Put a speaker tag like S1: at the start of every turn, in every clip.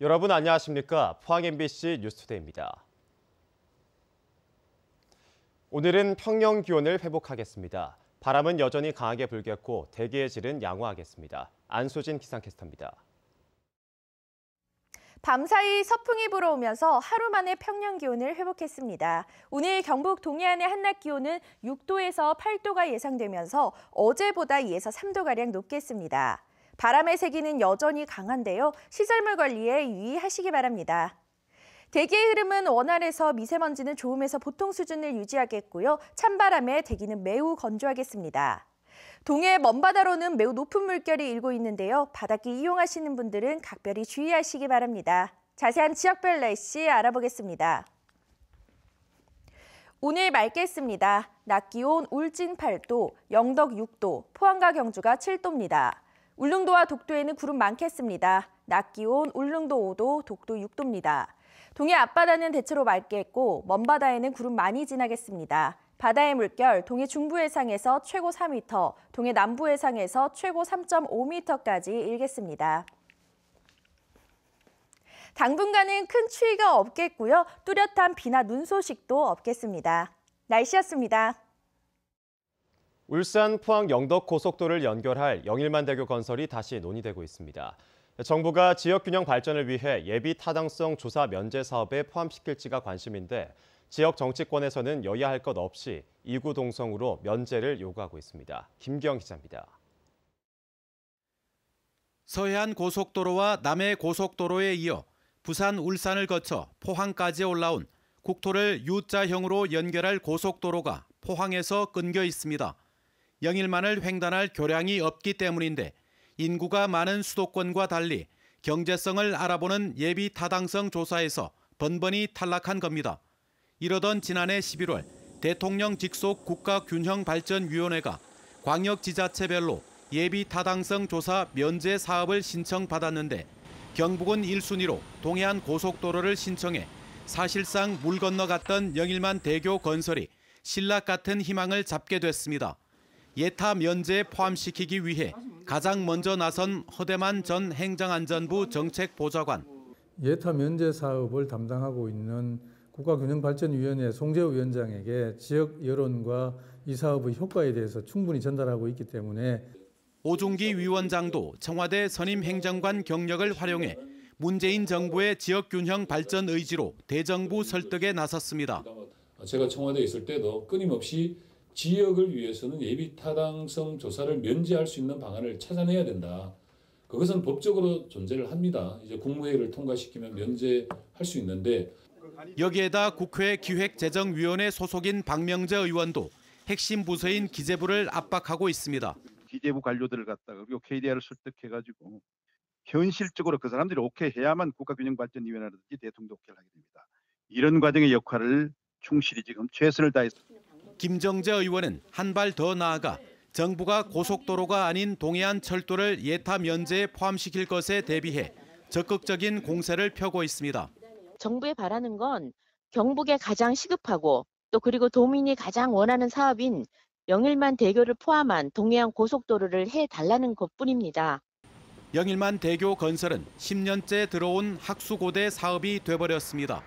S1: 여러분 안녕하십니까? 포항 MBC 뉴스투데이입니다. 오늘은 평년 기온을 회복하겠습니다. 바람은 여전히 강하게 불겠고 대기의 질은 양호하겠습니다. 안수진 기상캐스터입니다.
S2: 밤사이 서풍이 불어오면서 하루 만에 평년 기온을 회복했습니다. 오늘 경북 동해안의 한낮 기온은 6도에서 8도가 예상되면서 어제보다 2에서 3도가량 높겠습니다. 바람의 세기는 여전히 강한데요. 시설물 관리에 유의하시기 바랍니다. 대기의 흐름은 원활해서 미세먼지는 좋음에서 보통 수준을 유지하겠고요. 찬바람에 대기는 매우 건조하겠습니다. 동해 먼바다로는 매우 높은 물결이 일고 있는데요. 바닷길 이용하시는 분들은 각별히 주의하시기 바랍니다. 자세한 지역별 날씨 알아보겠습니다. 오늘 맑겠습니다. 낮 기온 울진 8도, 영덕 6도, 포항과 경주가 7도입니다. 울릉도와 독도에는 구름 많겠습니다. 낮 기온 울릉도 5도, 독도 6도입니다. 동해 앞바다는 대체로 맑겠고 먼바다에는 구름 많이 지나겠습니다. 바다의 물결 동해 중부 해상에서 최고 4m, 동해 남부 해상에서 최고 3.5m까지 일겠습니다. 당분간은 큰 추위가 없겠고요. 뚜렷한 비나 눈 소식도 없겠습니다. 날씨였습니다.
S1: 울산, 포항, 영덕 고속도로를 연결할 영일만대교 건설이 다시 논의되고 있습니다. 정부가 지역균형 발전을 위해 예비 타당성 조사 면제 사업에 포함시킬지가 관심인데 지역 정치권에서는 여야 할 것 없이 이구동성으로 면제를 요구하고 있습니다. 김기영 기자입니다.
S3: 서해안 고속도로와 남해 고속도로에 이어 부산, 울산을 거쳐 포항까지 올라온 국토를 U자형으로 연결할 고속도로가 포항에서 끊겨 있습니다. 영일만을 횡단할 교량이 없기 때문인데 인구가 많은 수도권과 달리 경제성을 알아보는 예비 타당성 조사에서 번번이 탈락한 겁니다. 이러던 지난해 11월 대통령 직속 국가균형발전위원회가 광역지자체별로 예비 타당성 조사 면제 사업을 신청받았는데 경북은 1순위로 동해안 고속도로를 신청해 사실상 물 건너갔던 영일만 대교 건설이 신락 같은 희망을 잡게 됐습니다. 예타 면제에 포함시키기 위해 가장 먼저 나선 허대만 전 행정안전부 정책보좌관.
S4: 예타 면제 사업을 담당하고 있는 국가균형발전위원회 송재우 위원장에게 지역 여론과 이 사업의 효과에 대해서 충분히 전달하고 있기 때문에
S3: 오중기 위원장도 청와대 선임 행정관 경력을 활용해 문재인 정부의 지역균형 발전 의지로 대정부 설득에 나섰습니다.
S5: 제가 청와대에 있을 때도 끊임없이 지역을 위해서는 예비 타당성 조사를 면제할 수 있는 방안을 찾아내야 된다. 그것은 법적으로 존재를 합니다. 이제 국무회의를 통과시키면 면제할 수 있는데
S3: 여기에다 국회 기획재정위원회 소속인 박명재 의원도 핵심 부서인 기재부를 압박하고 있습니다.
S6: 기재부 관료들을 갖다가 그리고 KDR을 설득해가지고 현실적으로 그 사람들이 오케이 해야만 국가균형발전위원회라든지 대통령도 오케이를 하게 됩니다. 이런 과정의 역할을 충실히 지금 최선을 다했습니다.
S3: 김정재 의원은 한 발 더 나아가 정부가 고속도로가 아닌 동해안 철도를 예타 면제에 포함시킬 것에 대비해 적극적인 공세를 펴고 있습니다.
S7: 정부에 바라는 건 경북에 가장 시급하고 또 그리고 도민이 가장 원하는 사업인 영일만 대교를 포함한 동해안 고속도로를 해달라는 것뿐입니다.
S3: 영일만 대교 건설은 10년째 들어온 학수고대 사업이 돼버렸습니다.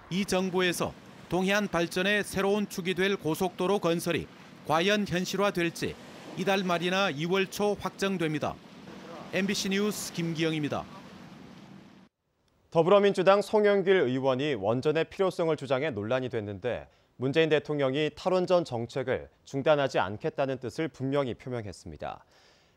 S3: 이 정부에서 동해안 발전의 새로운 축이 될 고속도로 건설이 과연 현실화될지 이달 말이나 2월 초 확정됩니다. MBC 뉴스 김기영입니다.
S1: 더불어민주당 송영길 의원이 원전의 필요성을 주장해 논란이 됐는데 문재인 대통령이 탈원전 정책을 중단하지 않겠다는 뜻을 분명히 표명했습니다.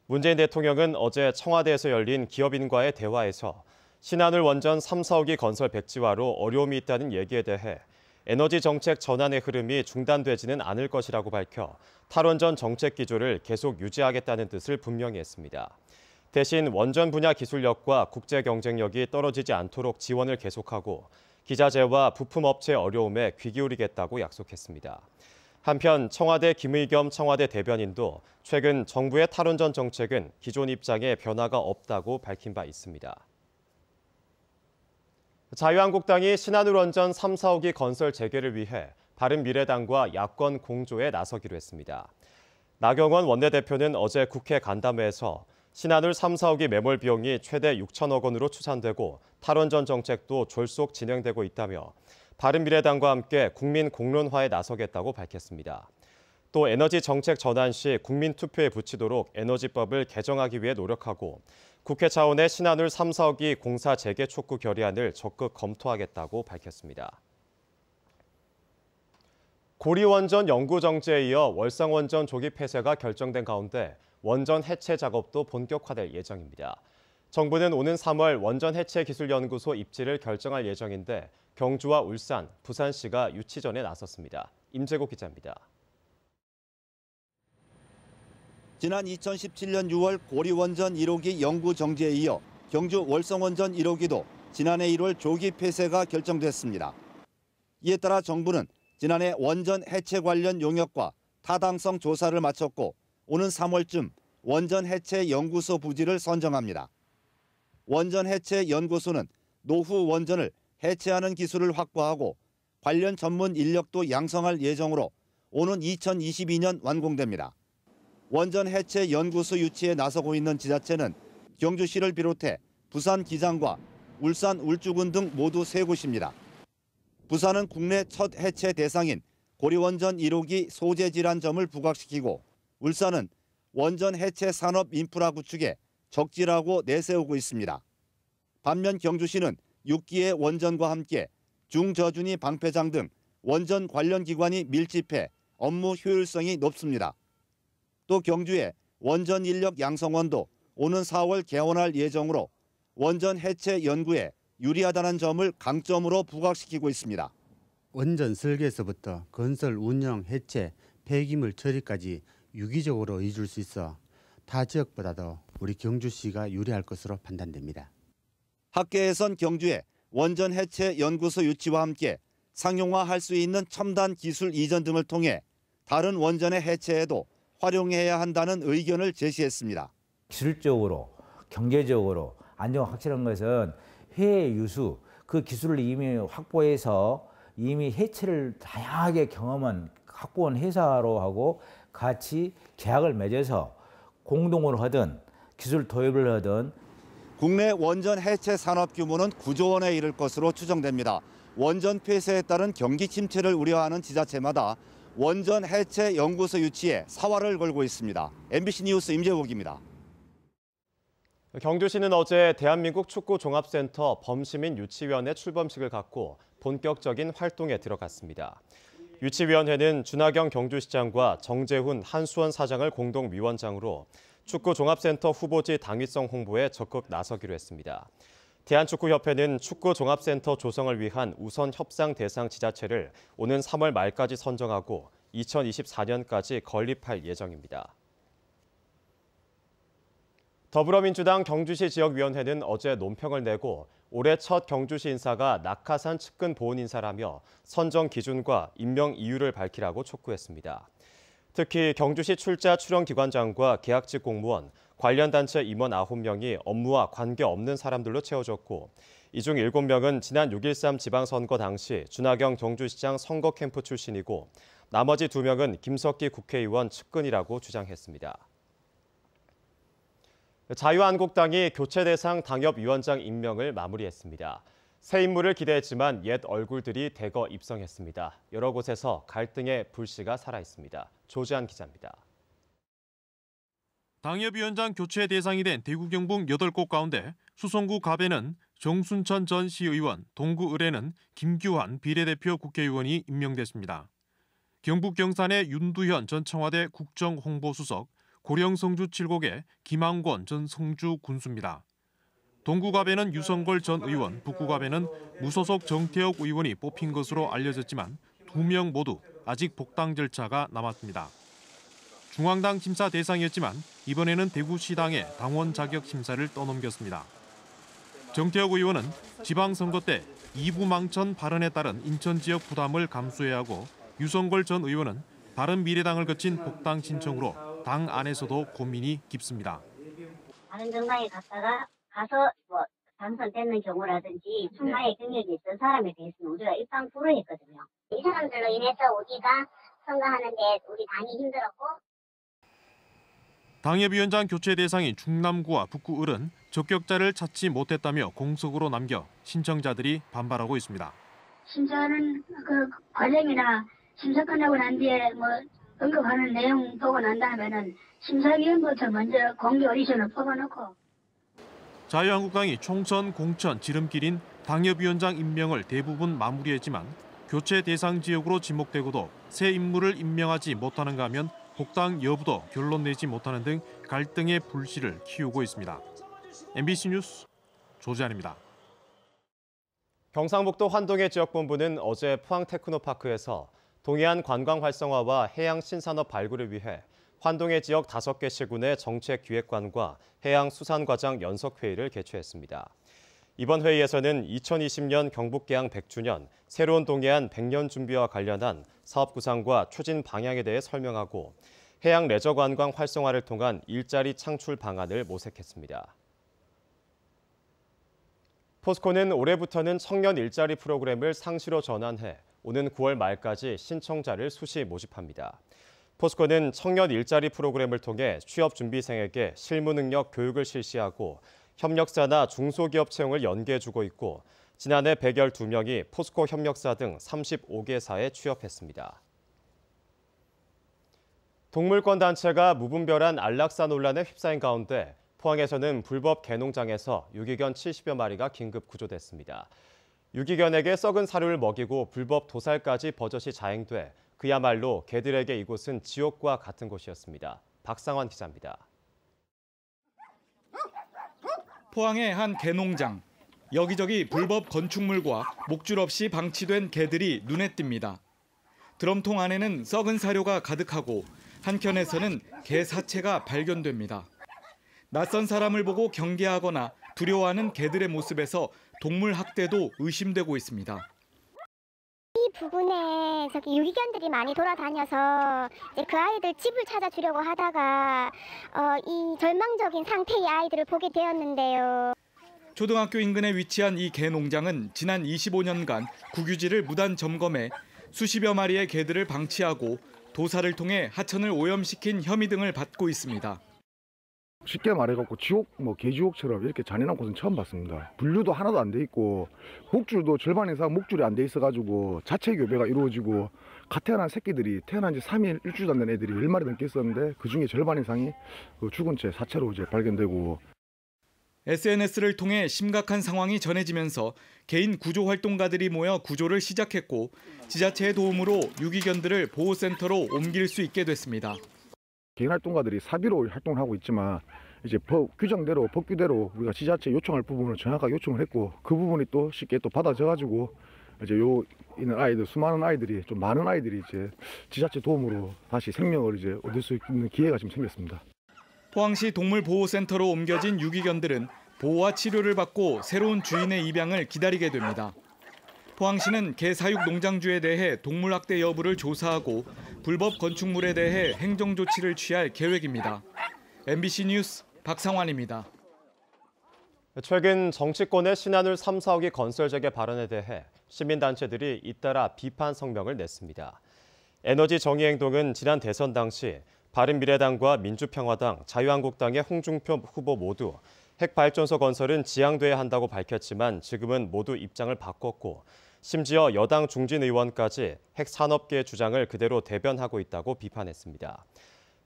S1: 문재인 대통령은 어제 청와대에서 열린 기업인과의 대화에서 신한울 원전 3, 4호기 건설 백지화로 어려움이 있다는 얘기에 대해 에너지 정책 전환의 흐름이 중단되지는 않을 것이라고 밝혀 탈원전 정책 기조를 계속 유지하겠다는 뜻을 분명히 했습니다. 대신 원전 분야 기술력과 국제 경쟁력이 떨어지지 않도록 지원을 계속하고 기자재와 부품업체 어려움에 귀 기울이겠다고 약속했습니다. 한편 청와대 김의겸 청와대 대변인도 최근 정부의 탈원전 정책은 기존 입장에 변화가 없다고 밝힌 바 있습니다. 자유한국당이 신한울 원전 3, 4호기 건설 재개를 위해 바른미래당과 야권 공조에 나서기로 했습니다. 나경원 원내대표는 어제 국회 간담회에서 신한울 3, 4호기 매몰 비용이 최대 6천억 원으로 추산되고 탈원전 정책도 졸속 진행되고 있다며 바른미래당과 함께 국민 공론화에 나서겠다고 밝혔습니다. 또 에너지 정책 전환 시 국민 투표에 붙이도록 에너지법을 개정하기 위해 노력하고 국회 차원의 신한울 3, 4호기 공사 재개 촉구 결의안을 적극 검토하겠다고 밝혔습니다. 고리원전 연구 정지에 이어 월성원전 조기 폐쇄가 결정된 가운데 원전 해체 작업도 본격화될 예정입니다. 정부는 오는 3월 원전 해체 기술연구소 입지를 결정할 예정인데 경주와 울산, 부산시가 유치전에 나섰습니다. 임재국 기자입니다.
S8: 지난 2017년 6월 고리원전 1호기 연구 정지에 이어 경주 월성원전 1호기도 지난해 1월 조기 폐쇄가 결정됐습니다. 이에 따라 정부는 지난해 원전 해체 관련 용역과 타당성 조사를 마쳤고 오는 3월쯤 원전 해체 연구소 부지를 선정합니다. 원전 해체 연구소는 노후 원전을 해체하는 기술을 확보하고 관련 전문 인력도 양성할 예정으로 오는 2022년 완공됩니다. 원전 해체 연구소 유치에 나서고 있는 지자체는 경주시를 비롯해 부산 기장과 울산 울주군 등 모두 3곳입니다. 부산은 국내 첫 해체 대상인 고리원전 1호기 소재 질환점을 부각시키고 울산은 원전 해체 산업 인프라 구축에 적지라고 내세우고 있습니다. 반면 경주시는 6기의 원전과 함께 중저준위 방패장 등 원전 관련 기관이 밀집해 업무 효율성이 높습니다. 또 경주의 원전 인력 양성원도 오는 4월 개원할 예정으로 원전 해체 연구에 유리하다는 점을 강점으로 부각시키고 있습니다.
S9: 원전 설계에서부터 건설, 운영, 해체, 폐기물 처리까지 유기적으로 이룰 수 있어 타 지역보다도 우리 경주시가 유리할 것으로 판단됩니다.
S8: 학계에선 경주에 원전 해체 연구소 유치와 함께 상용화할 수 있는 첨단 기술 이전 등을 통해 다른 원전의 해체에도 활용해야 한다는 의견을 제시했습니다.
S10: 기술적으로, 경제적으로 안정 확실한 것은 해외 유수, 그 기술을 이미 확보해서 이미 해체를 다양하게 경험한 확보한 회사로 하고 같이 계약을 맺어서 공동으로 하든 기술 도입을 하든.
S8: 국내 원전 해체 산업 규모는 9조 원에 이를 것으로 추정됩니다. 원전 폐쇄에 따른 경기 침체를 우려하는 지자체마다 원전 해체 연구소 유치에 사활을 걸고 있습니다. MBC 뉴스 임재국입니다.
S1: 경주시는 어제 대한민국 축구종합센터 범시민 유치위원회 출범식을 갖고 본격적인 활동에 들어갔습니다. 유치위원회는 준하경 경주시장과 정재훈 한수원 사장을 공동위원장으로 축구종합센터 후보지 당위성 홍보에 적극 나서기로 했습니다. 대한축구협회는 축구종합센터 조성을 위한 우선 협상 대상 지자체를 오는 3월 말까지 선정하고 2024년까지 건립할 예정입니다. 더불어민주당 경주시 지역위원회는 어제 논평을 내고 올해 첫 경주시 인사가 낙하산 측근 보훈 인사라며 선정 기준과 임명 이유를 밝히라고 촉구했습니다. 특히 경주시 출자 출연기관장과 계약직 공무원, 관련 단체 임원 9명이 업무와 관계없는 사람들로 채워졌고 이 중 7명은 지난 6.13 지방선거 당시 준하경 경주시장 선거 캠프 출신이고 나머지 2명은 김석기 국회의원 측근이라고 주장했습니다. 자유한국당이 교체 대상 당협위원장 임명을 마무리했습니다. 새 인물을 기대했지만 옛 얼굴들이 대거 입성했습니다. 여러 곳에서 갈등의 불씨가 살아있습니다. 조지한 기자입니다.
S11: 당협위원장 교체 대상이 된 대구 경북 8곳 가운데 수성구 갑에는 정순천 전 시의원, 동구 을에는 김규환 비례대표 국회의원이 임명됐습니다. 경북 경산의 윤두현 전 청와대 국정홍보수석, 고령 성주 7곡의 김항권 전 성주 군수입니다. 동구갑에는 유성걸 전 의원, 북구갑에는 무소속 정태욱 의원이 뽑힌 것으로 알려졌지만 2명 모두 아직 복당 절차가 남았습니다. 중앙당 심사 대상이었지만 이번에는 대구시당의 당원 자격 심사를 떠넘겼습니다. 정태욱 의원은 지방선거 때 이부망천 발언에 따른 인천 지역 부담을 감수해야 하고 유성걸 전 의원은 바른미래당을 거친 복당 신청으로 당 안에서도 고민이 깊습니다.
S12: 다른 정당에 가서 당선되는 경우라든지 출마의 경력이 있던 사람에 대해서는 우리가 입당 불허했거든요. 이 사람들로 인해서 우리가 선거하는데 우리 당이 힘들었고.
S11: 당협위원장 교체 대상인 충남구와 북구을은 적격자를 찾지 못했다며 공석으로 남겨 신청자들이 반발하고 있습니다.
S12: 심사하는 그 과정이나 심사 끝나고 난 뒤에 뭐 언급하는 내용 보고 난 다음에는 심사위원부터 먼저 공개 오디션을 뽑아놓고.
S11: 자유한국당이 총선 공천 지름길인 당협위원장 임명을 대부분 마무리했지만 교체 대상 지역으로 지목되고도 새 인물을 임명하지 못하는가 하면 복당 여부도 결론 내지 못하는 등 갈등의 불씨를 키우고 있습니다. MBC 뉴스 조지안입니다.
S1: 경상북도 환동의 지역본부는 어제 포항 테크노파크에서 동해안 관광 활성화와 해양 신산업 발굴을 위해 환동의 지역 5개 시군의 정책기획관과 해양수산과장 연석회의를 개최했습니다. 이번 회의에서는 2020년 경북개항 100주년, 새로운 동해안 100년 준비와 관련한 사업 구상과 추진 방향에 대해 설명하고 해양 레저 관광 활성화를 통한 일자리 창출 방안을 모색했습니다. 포스코는 올해부터는 청년 일자리 프로그램을 상시로 전환해 오는 9월 말까지 신청자를 수시 모집합니다. 포스코는 청년 일자리 프로그램을 통해 취업준비생에게 실무 능력 교육을 실시하고 협력사나 중소기업 채용을 연계해주고 있고 지난해 112명이 포스코 협력사 등 35개사에 취업했습니다. 동물권 단체가 무분별한 안락사 논란에 휩싸인 가운데 포항에서는 불법 개농장에서 유기견 70여 마리가 긴급 구조됐습니다. 유기견에게 썩은 사료를 먹이고 불법 도살까지 버젓이 자행돼 그야말로 개들에게 이곳은 지옥과 같은 곳이었습니다. 박상환 기자입니다.
S13: 포항의 한 개농장. 여기저기 불법 건축물과 목줄 없이 방치된 개들이 눈에 띕니다. 드럼통 안에는 썩은 사료가 가득하고 한켠에서는 개 사체가 발견됩니다. 낯선 사람을 보고 경계하거나 두려워하는 개들의 모습에서 동물 학대도 의심되고 있습니다.
S14: 이 부근에 유기견들이 많이 돌아다녀서 이제 그 아이들 집을 찾아주려고 하다가 이 절망적인 상태의 아이들을 보게 되었는데요.
S13: 초등학교 인근에 위치한 이 개농장은 지난 25년간 국유지를 무단 점검해 수십여 마리의 개들을 방치하고 도살을 통해 하천을 오염시킨 혐의 등을 받고 있습니다.
S15: 쉽게 말해갖고 지옥, 개지옥처럼 이렇게 잔인한 곳은 처음 봤습니다. 분류도 하나도 안 돼 있고 목줄도 절반 이상 목줄이 안 돼 있어가지고 자체 교배가 이루어지고 갓 태어난 새끼들이 태어난 지 3일, 일주일도 안 된 애들이 10마리 넘게 있었는데 그중에 절반 이상이 죽은 채 사체로 이제 발견되고.
S13: SNS를 통해 심각한 상황이 전해지면서 개인 구조 활동가들이 모여 구조를 시작했고 지자체의 도움으로 유기견들을 보호센터로 옮길 수 있게 됐습니다.
S15: 개인 활동가들이 사비로 활동을 하고 있지만 이제 규정대로 법규대로 우리가 지자체 요청할 부분을 정확하게 요청을 했고 그 부분이 또 쉽게 또 받아져가지고 이제 있는 아이들 수많은 아이들이 좀 많은 아이들이 이제 지자체 도움으로 다시 생명을 이제 얻을 수 있는 기회가 지금 생겼습니다.
S13: 포항시 동물보호센터로 옮겨진 유기견들은 보호와 치료를 받고 새로운 주인의 입양을 기다리게 됩니다. 포항시는 개 사육 농장주에 대해 동물 학대 여부를 조사하고 불법 건축물에 대해 행정 조치를 취할 계획입니다. MBC 뉴스 박상환입니다.
S1: 최근 정치권의 신한울 3, 4호기 건설 재개 발언에 대해 시민단체들이 잇따라 비판 성명을 냈습니다. 에너지정의행동은 지난 대선 당시 바른미래당과 민주평화당, 자유한국당의 홍준표 후보 모두 핵발전소 건설은 지양돼야 한다고 밝혔지만 지금은 모두 입장을 바꿨고 심지어 여당 중진 의원까지 핵산업계의 주장을 그대로 대변하고 있다고 비판했습니다.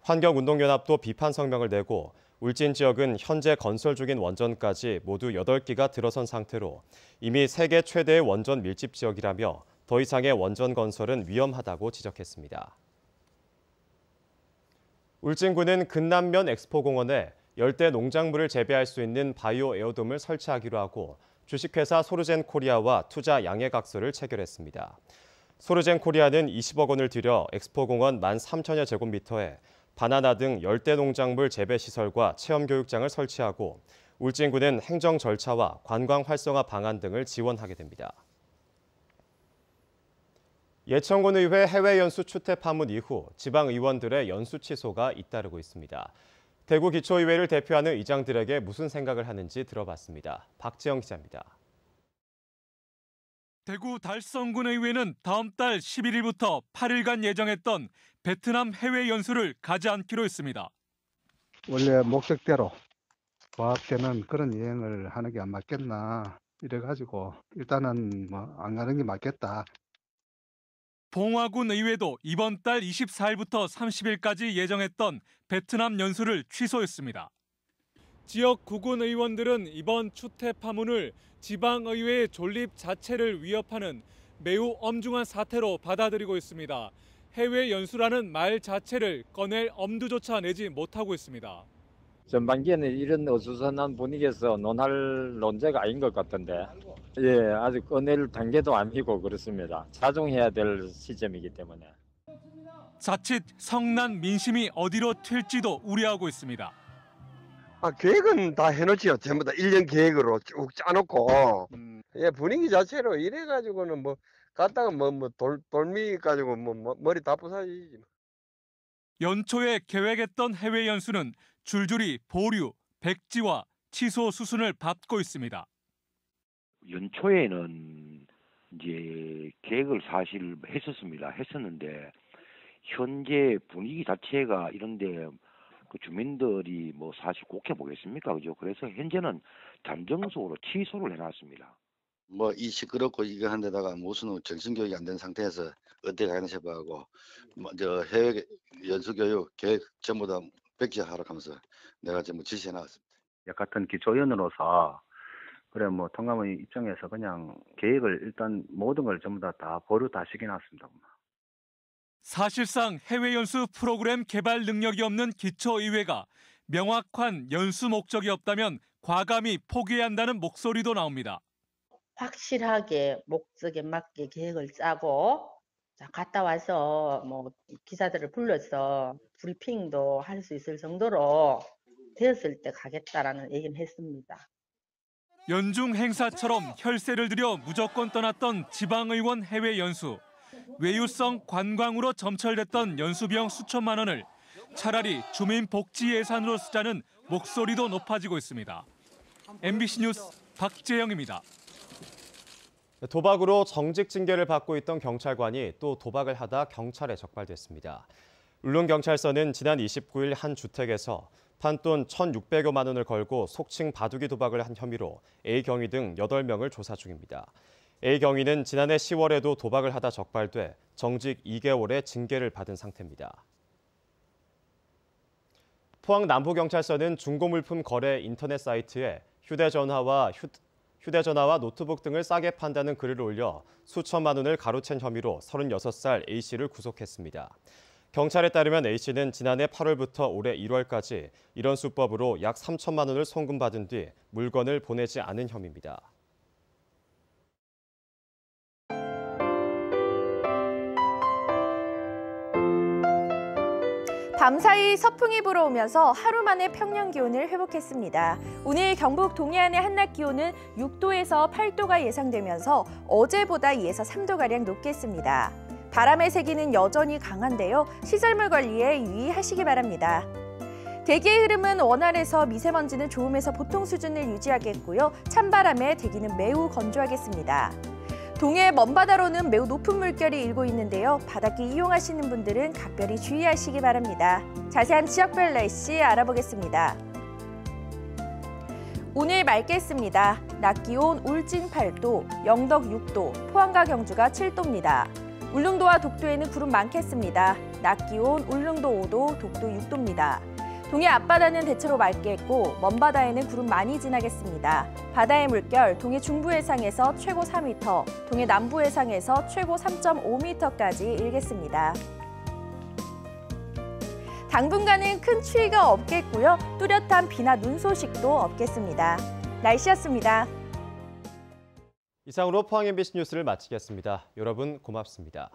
S1: 환경운동연합도 비판 성명을 내고 울진 지역은 현재 건설 중인 원전까지 모두 8기가 들어선 상태로 이미 세계 최대의 원전 밀집 지역이라며 더 이상의 원전 건설은 위험하다고 지적했습니다. 울진군은 근남면 엑스포공원에 열대 농작물을 재배할 수 있는 바이오 에어돔을 설치하기로 하고 주식회사 소르젠코리아와 투자 양해각서를 체결했습니다. 소르젠코리아는 20억 원을 들여 엑스포공원 13,000여 제곱미터에 바나나 등 열대 농작물 재배 시설과 체험교육장을 설치하고 울진군은 행정 절차와 관광 활성화 방안 등을 지원하게 됩니다. 예천군 의회 해외 연수 추태 파문 이후 지방 의원들의 연수 취소가 잇따르고 있습니다. 대구기초의회를 대표하는 의장들에게 무슨 생각을 하는지 들어봤습니다. 박지영 기자입니다.
S16: 대구 달성군의회는 다음 달 11일부터 8일간 예정했던 베트남 해외 연수를 가지 않기로 했습니다.
S17: 원래 목적대로 과학되는 그런 여행을 하는 게 안 맞겠나 이래가지고 일단은 뭐 안 가는 게 맞겠다.
S16: 봉화군 의회도 이번 달 24일부터 30일까지 예정했던 베트남 연수를 취소했습니다. 지역 구군 의원들은 이번 추태 파문을 지방의회의 존립 자체를 위협하는 매우 엄중한 사태로 받아들이고 있습니다. 해외 연수라는 말 자체를 꺼낼 엄두조차 내지 못하고 있습니다.
S18: 전반기에는 이런 어수선한 분위기에서 논할 논제가 아닌 것 같은데, 예, 아직 꺼낼 단계도 아니고 그렇습니다. 자중해야 될 시점이기 때문에.
S16: 자칫 성난 민심이 어디로 튈지도 우려하고 있습니다.
S19: 계획은 다 해놓지요. 전부 다 1년 계획으로 쭉 짜놓고, 예, 분위기 자체로 이래가지고는 뭐 갔다가 돌미 가지고 머리 다 부사지지.
S16: 연초에 계획했던 해외 연수는 줄줄이 보류, 백지화, 취소 수순을 밟고 있습니다.
S20: 연초에는 이제 계획을 사실 했었는데 현재 분위기 자체가 이런데 그 주민들이 뭐 사실 곱게 보겠습니까, 그죠? 그래서 현재는 잠정적으로 취소를 해놨습니다.
S21: 뭐 이 시끄럽고 이거 한 데다가 무슨 정신교육이 안 된 상태에서 어디 가나 싶어하고 저 해외 연수교육 계획 전부 다 백지하라고 하면서 내가 전부 지시해 놨습니다.
S22: 같은 기초위원으로서 그래 뭐 통감의 입장에서 그냥 계획을 일단 모든 걸 전부 다 보류 다 시켜놨습니다.
S16: 사실상 해외 연수 프로그램 개발 능력이 없는 기초의회가 명확한 연수 목적이 없다면 과감히 포기해야 한다는 목소리도 나옵니다.
S23: 확실하게 목적에 맞게 계획을 짜고 갔다 와서 뭐 기자들을 불러서 브리핑도 할 수 있을 정도로 되었을 때 가겠다라는 얘기는 했습니다.
S16: 연중 행사처럼 혈세를 들여 무조건 떠났던 지방의원 해외 연수. 외유성 관광으로 점철됐던 연수비용 수천만 원을 차라리 주민 복지 예산으로 쓰자는 목소리도 높아지고 있습니다. MBC 뉴스 박재영입니다.
S1: 도박으로 정직 징계를 받고 있던 경찰관이 또 도박을 하다 경찰에 적발됐습니다. 울릉경찰서는 지난 29일 한 주택에서 판돈 1,600여만 원을 걸고 속칭 바둑이 도박을 한 혐의로 A 경위 등 8명을 조사 중입니다. A 경위는 지난해 10월에도 도박을 하다 적발돼 정직 2개월의 징계를 받은 상태입니다. 포항 남부경찰서는 중고물품 거래 인터넷 사이트에 휴대전화와 노트북 등을 싸게 판다는 글을 올려 수천만 원을 가로챈 혐의로 36살 A씨를 구속했습니다. 경찰에 따르면 A씨는 지난해 8월부터 올해 1월까지 이런 수법으로 약 3천만 원을 송금받은 뒤 물건을 보내지 않은 혐의입니다.
S2: 밤사이 서풍이 불어오면서 하루 만에 평년 기온을 회복했습니다. 오늘 경북 동해안의 한낮 기온은 6도에서 8도가 예상되면서 어제보다 2에서 3도가량 높겠습니다. 바람의 세기는 여전히 강한데요. 시설물 관리에 유의하시기 바랍니다. 대기의 흐름은 원활해서 미세먼지는 좋음에서 보통 수준을 유지하겠고요. 찬바람에 대기는 매우 건조하겠습니다. 동해 먼바다로는 매우 높은 물결이 일고 있는데요. 바닷길 이용하시는 분들은 각별히 주의하시기 바랍니다. 자세한 지역별 날씨 알아보겠습니다. 오늘 맑겠습니다. 낮 기온 울진 8도, 영덕 6도, 포항과 경주가 7도입니다. 울릉도와 독도에는 구름 많겠습니다. 낮 기온 울릉도 5도, 독도 6도입니다. 동해 앞바다는 대체로 맑겠고 먼바다에는 구름 많이 지나겠습니다. 바다의 물결 동해 중부 해상에서 최고 4m, 동해 남부 해상에서 최고 3.5m까지 일겠습니다. 당분간은 큰 추위가 없겠고요. 뚜렷한 비나 눈 소식도 없겠습니다. 날씨였습니다.
S1: 이상으로 포항 MBC 뉴스를 마치겠습니다. 여러분 고맙습니다.